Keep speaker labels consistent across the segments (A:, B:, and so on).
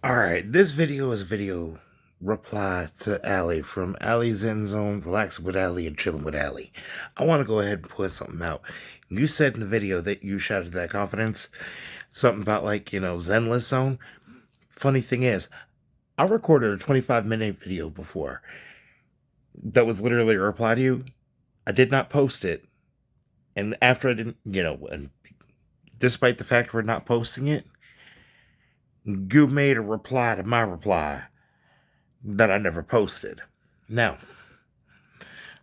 A: Alright, this video is a video reply to Allie from Allie Zen Zone, Relaxing with Allie and Chilling with Allie. I want to go ahead and put something out. You said in the video that you shouted that confidence, something about Zenless Zone. Funny thing is, I recorded a 25-minute video before that was literally a reply to you. I did not post it. And after I didn't, and despite the fact we're not posting it, you made a reply to my reply that I never posted. Now,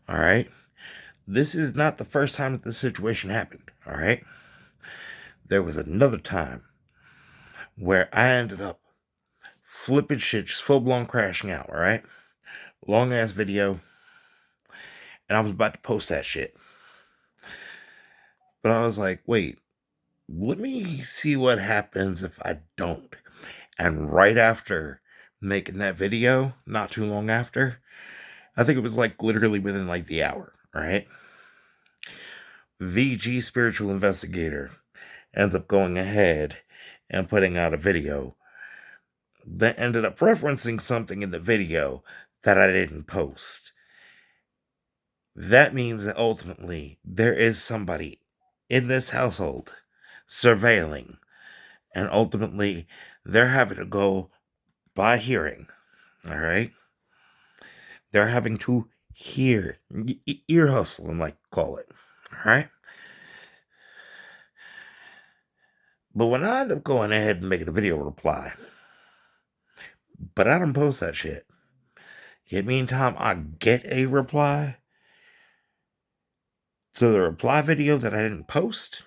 A: all right, this is not the first time that this situation happened. All right, there was another time where I ended up flipping shit, just full blown crashing out. All right, long ass video, and I was about to post that shit, but I was like, wait, let me see what happens if I don't. And right after making that video, not too long after, I think it was like literally within like the hour, right? VG Spiritual Investigator ends up going ahead and putting out a video that ended up referencing something in the video that I didn't post. That means that ultimately there is somebody in this household surveilling, and ultimately they're having to go by hearing. All right, they're having to hear, ear hustling, like call it. All right. But when I end up going ahead and making a video reply, but I don't post that shit. Yet meantime, I get a reply to the reply video that I didn't post.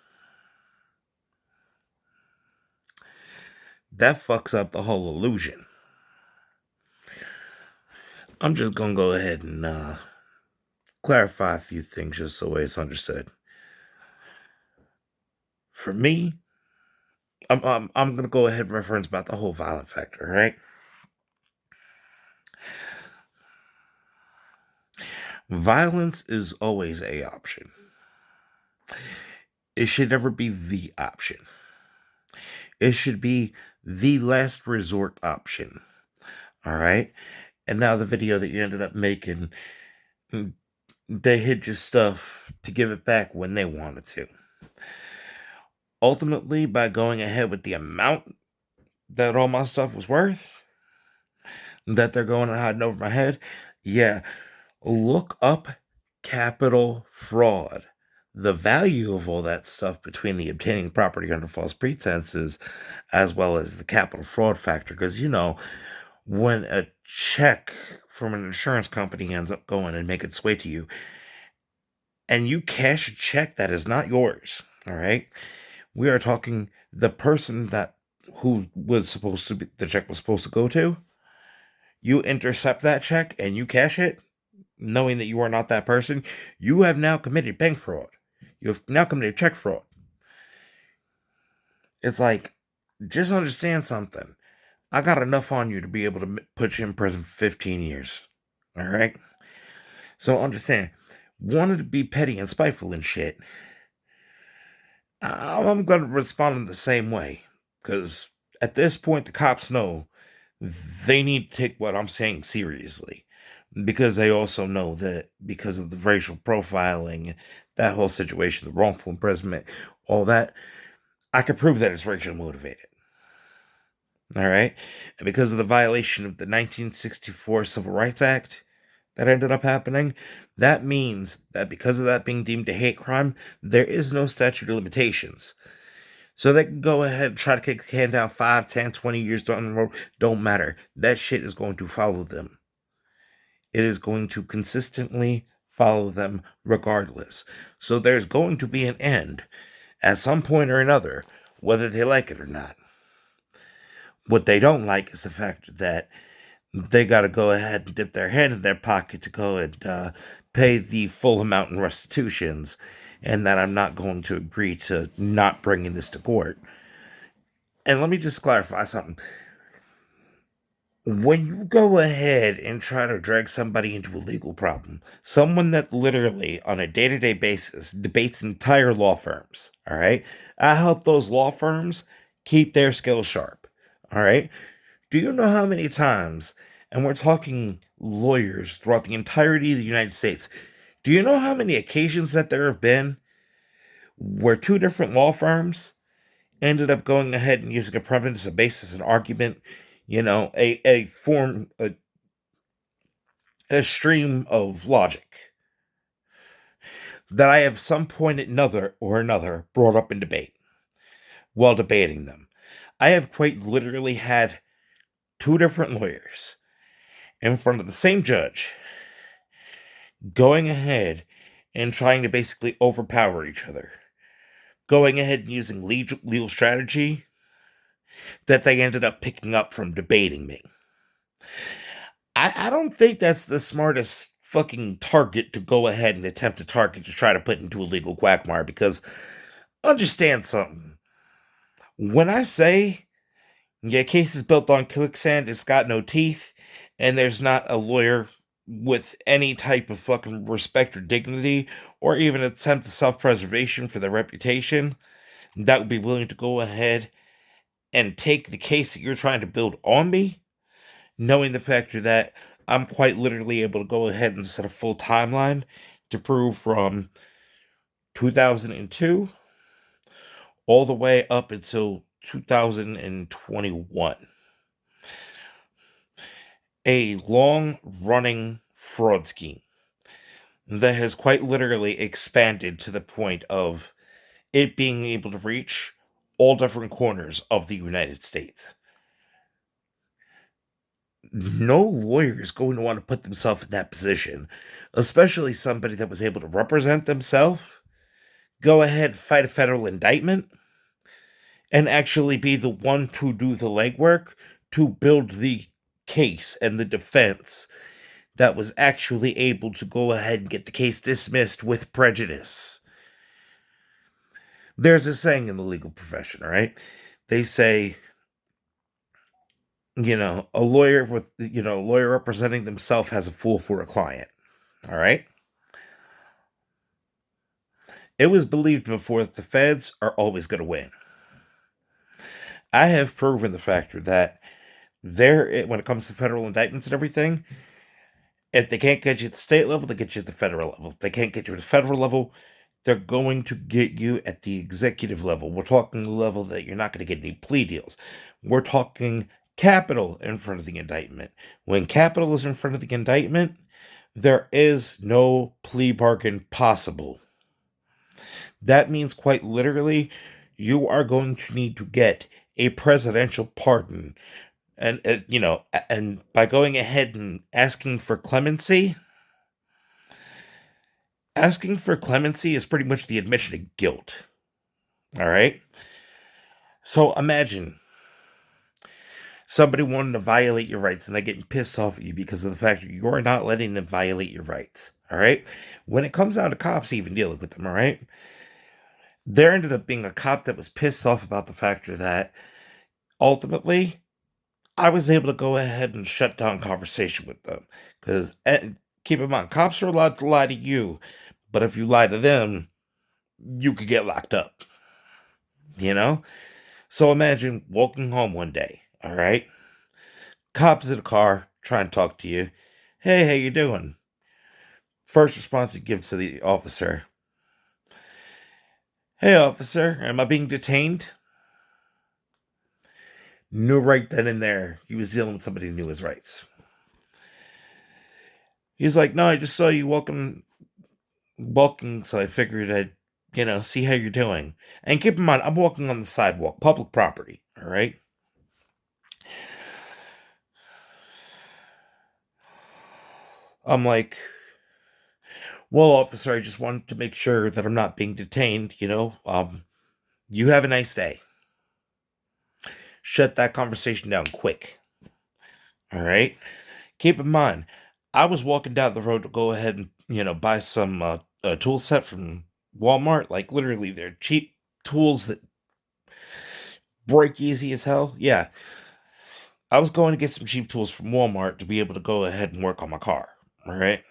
A: That fucks up the whole illusion. I'm just gonna go ahead and clarify a few things just so it's understood. For me, I'm gonna go ahead and reference about the whole violent factor, right? Violence is always a option. It should never be the option. It should be the last resort option. All right. And now the video that you ended up making, they hid your stuff to give it back when they wanted to. Ultimately, by going ahead with the amount that all my stuff was worth, that they're going and hiding over my head, yeah, look up capital fraud. The value of all that stuff between the obtaining property under false pretenses as well as the capital fraud factor. Because, when a check from an insurance company ends up going and making its way to you, and you cash a check that is not yours, all right? We are talking the person that who was supposed to be the check was supposed to go to. You intercept that check and you cash it, knowing that you are not that person. You have now committed bank fraud. You have now committed check fraud. It's like, just understand something. I got enough on you to be able to put you in prison for 15 years. All right? So understand, wanted to be petty and spiteful and shit, I'm going to respond in the same way. Because at this point, the cops know they need to take what I'm saying seriously. Because they also know that because of the racial profiling, that whole situation, the wrongful imprisonment, all that, I can prove that it's racially motivated. All right? And because of the violation of the 1964 Civil Rights Act that ended up happening, that means that because of that being deemed a hate crime, there is no statute of limitations. So they can go ahead and try to kick the can down 5, 10, 20 years down the road. Don't matter. That shit is going to follow them. It is going to consistently follow them regardless. So there's going to be an end at some point or another, whether they like it or not. What they don't like is the fact that they got to go ahead and dip their hand in their pocket to go and pay the full amount in restitutions, and that I'm not going to agree to not bringing this to court. And let me just clarify something. When you go ahead and try to drag somebody into a legal problem, someone that literally on a day-to-day basis debates entire law firms, all right? I help those law firms keep their skills sharp, all right? Do you know how many times, and we're talking lawyers throughout the entirety of the United States, do you know how many occasions that there have been where two different law firms ended up going ahead and using a premise, a basis, an argument, a stream of logic that I have some point another brought up in debate while debating them. I have quite literally had two different lawyers in front of the same judge going ahead and trying to basically overpower each other, going ahead and using legal strategy that they ended up picking up from debating me. I don't think that's the smartest fucking target to go ahead and attempt to target to try to put into a legal quagmire, because understand something. When I say your case is built on quicksand, it's got no teeth, and there's not a lawyer with any type of fucking respect or dignity, or even attempt to self-preservation for their reputation, that would be willing to go ahead and take the case that you're trying to build on me, knowing the factor that I'm quite literally able to go ahead and set a full timeline to prove from 2002 all the way up until 2021. A long running fraud scheme that has quite literally expanded to the point of it being able to reach all different corners of the United States. No lawyer is going to want to put themselves in that position, especially somebody that was able to represent themselves, go ahead, fight a federal indictment, and actually be the one to do the legwork to build the case and the defense that was actually able to go ahead and get the case dismissed with prejudice. There's a saying in the legal profession, right? They say, a lawyer a lawyer representing themselves has a fool for a client. All right. It was believed before that the feds are always going to win. I have proven the factor that when it comes to federal indictments and everything, if they can't get you at the state level, they get you at the federal level. If they can't get you at the federal level, they're going to get you at the executive level. We're talking the level that you're not going to get any plea deals. We're talking capital in front of the indictment. When capital is in front of the indictment, there is no plea bargain possible. That means quite literally, you are going to need to get a presidential pardon. And, and by going ahead and asking for clemency is pretty much the admission of guilt. All right? So imagine somebody wanting to violate your rights and they're getting pissed off at you because of the fact that you're not letting them violate your rights. All right? When it comes down to cops even dealing with them, all right? There ended up being a cop that was pissed off about the factor that ultimately I was able to go ahead and shut down conversation with them. Because keep in mind, cops are allowed to lie to you, but if you lie to them, you could get locked up. So imagine walking home one day, all right? Cops in a car trying to talk to you. Hey, how you doing? First response you give to the officer. Hey, officer, am I being detained? Knew right then and there he was dealing with somebody who knew his rights. He's like, no, I just saw you walking, so I figured I'd, see how you're doing. And keep in mind, I'm walking on the sidewalk, public property, all right? I'm like, well, officer, I just wanted to make sure that I'm not being detained, you have a nice day. Shut that conversation down quick. All right? Keep in mind, I was walking down the road to go ahead and, buy some tool set from Walmart. Like, literally, they're cheap tools that break easy as hell. Yeah. I was going to get some cheap tools from Walmart to be able to go ahead and work on my car. All right?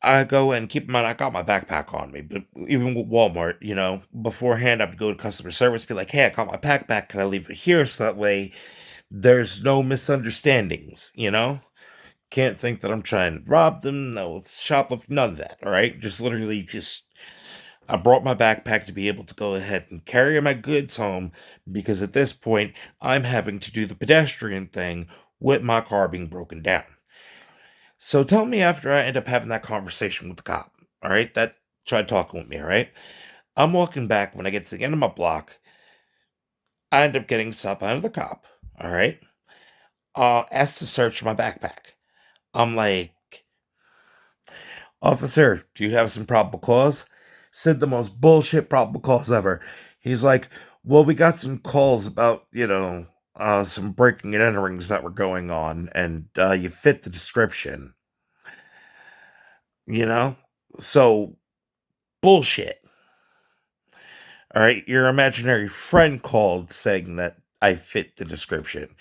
A: I go and keep in mind I got my backpack on me, but even with Walmart, beforehand I'd go to customer service, be like, "Hey, I got my backpack. Can I leave it here so that way there's no misunderstandings?" Can't think that I'm trying to rob them. No, it's shoplift. None of that. All right, just literally just. I brought my backpack to be able to go ahead and carry my goods home because at this point I'm having to do the pedestrian thing with my car being broken down. So tell me after I end up having that conversation with the cop, all right, that tried talking with me, all right? I'm walking back. When I get to the end of my block, I end up getting stopped by the cop, all right? Asked to search my backpack. I'm like, "Officer, do you have some probable cause?" Said the most bullshit probable cause ever. He's like, "Well, we got some calls about, some breaking and enterings that were going on, and you fit the description, you know? So, bullshit. All right, your imaginary friend called saying that I fit the description.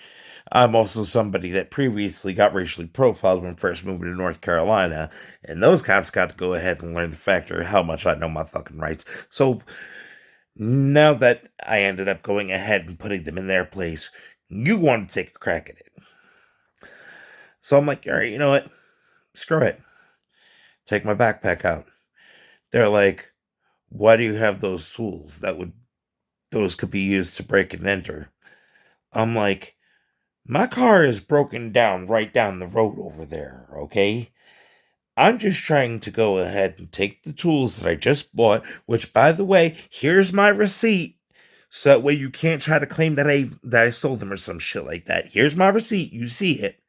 A: I'm also somebody that previously got racially profiled when first moving to North Carolina, and those cops got to go ahead and learn the factor of how much I know my fucking rights. So now that I ended up going ahead and putting them in their place, you want to take a crack at it. So I'm like, all right, you know what? Screw it. Take my backpack out. They're like, why do you have those tools those could be used to break and enter? I'm like, my car is broken down right down the road over there, okay? I'm just trying to go ahead and take the tools that I just bought, which by the way, here's my receipt. So that way you can't try to claim that I stole them or some shit like that. Here's my receipt. You see it.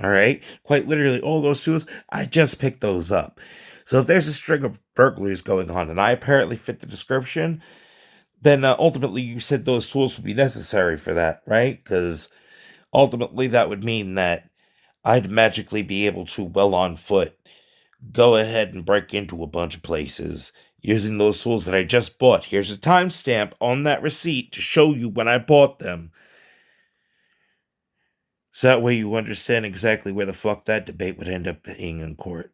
A: All right? Quite literally, all those tools, I just picked those up. So if there's a string of burglaries going on and I apparently fit the description, then ultimately you said those tools would be necessary for that, right? Because ultimately that would mean that I'd magically be able to, well on foot, go ahead and break into a bunch of places using those tools that I just bought. Here's a timestamp on that receipt to show you when I bought them. So that way you understand exactly where the fuck that debate would end up being in court.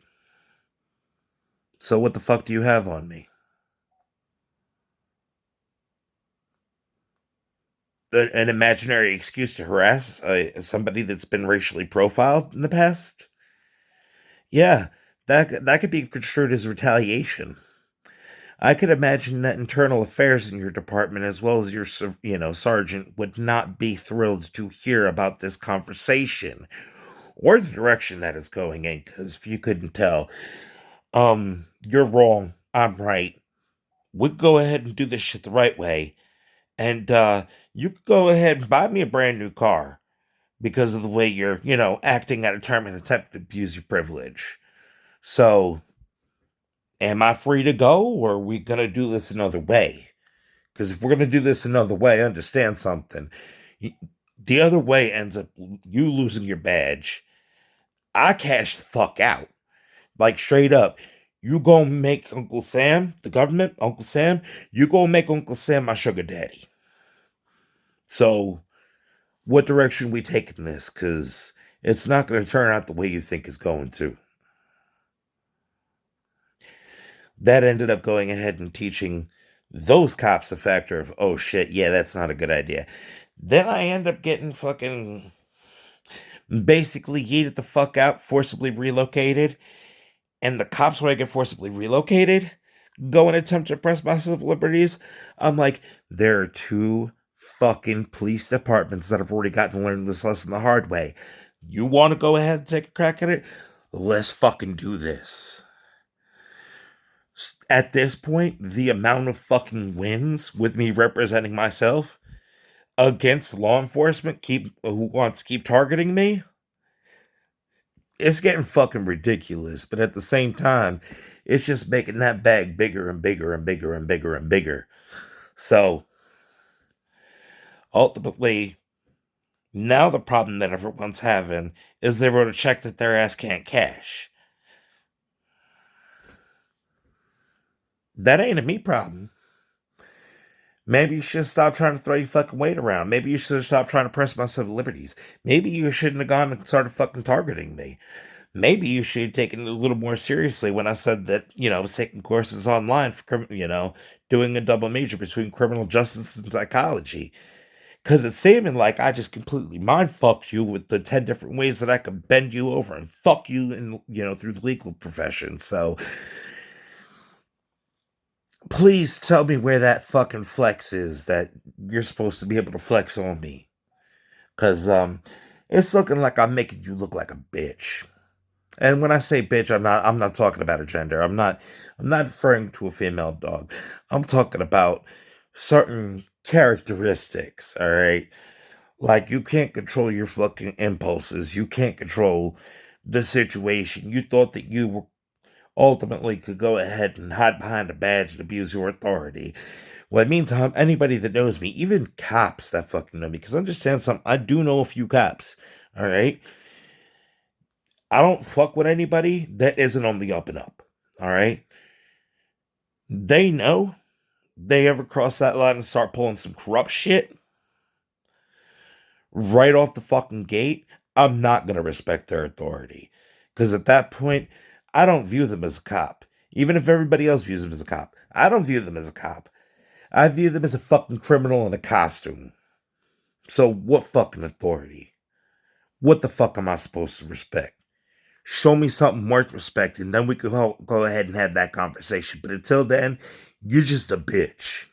A: So what the fuck do you have on me? An imaginary excuse to harass somebody that's been racially profiled in the past? Yeah, that could be construed as retaliation. I could imagine that internal affairs in your department, as well as your, sergeant, would not be thrilled to hear about this conversation or the direction that it's going in. Because if you couldn't tell, you're wrong. I'm right. We could go ahead and do this shit the right way, and you could go ahead and buy me a brand new car because of the way you're, acting at a time and attempt to abuse your privilege. So, am I free to go, or are we gonna do this another way? Because if we're gonna do this another way, understand something. The other way ends up you losing your badge. I cash the fuck out. Like straight up. You gonna make Uncle Sam, the government, Uncle Sam, you gonna make Uncle Sam my sugar daddy. So, what direction we taking this? Because it's not gonna turn out the way you think it's going to. That ended up going ahead and teaching those cops the factor of, oh shit, yeah, that's not a good idea. Then I end up getting fucking basically yeeted the fuck out, forcibly relocated, and the cops, when I get forcibly relocated, go and attempt to oppress my civil liberties. I'm like, there are two fucking police departments that have already gotten to learn this lesson the hard way. You want to go ahead and take a crack at it? Let's fucking do this. At this point, the amount of fucking wins with me representing myself against law enforcement who wants to keep targeting me, it's getting fucking ridiculous. But at the same time, it's just making that bag bigger and bigger and bigger and bigger and bigger. So ultimately, now the problem that everyone's having is they wrote a check that their ass can't cash. That ain't a me problem. Maybe you should stop trying to throw your fucking weight around. Maybe you should stop trying to press my civil liberties. Maybe you shouldn't have gone and started fucking targeting me. maybe you should have taken it a little more seriously when I said that, I was taking courses online for, doing a double major between criminal justice and psychology. Because it's seeming like I just completely mind fucked you with the 10 different ways that I could bend you over and fuck you in, through the legal profession. So please tell me where that fucking flex is that you're supposed to be able to flex on me. Because, it's looking like I'm making you look like a bitch. And when I say bitch, I'm not talking about a gender. I'm not referring to a female dog. I'm talking about certain characteristics, all right? Like you can't control your fucking impulses. You can't control the situation. You thought that you were ultimately could go ahead and hide behind a badge and abuse your authority. Well, it means anybody that knows me, even cops that fucking know me, because understand something, I do know a few cops, all right? I don't fuck with anybody that isn't on the up and up. All right. They know they ever cross that line and start pulling some corrupt shit right off the fucking gate. I'm not going to respect their authority. Because at that point, I don't view them as a cop. Even if everybody else views them as a cop, I don't view them as a cop. I view them as a fucking criminal in a costume. So, what fucking authority? What the fuck am I supposed to respect? Show me something worth respecting, then we could go ahead and have that conversation. But until then, you're just a bitch.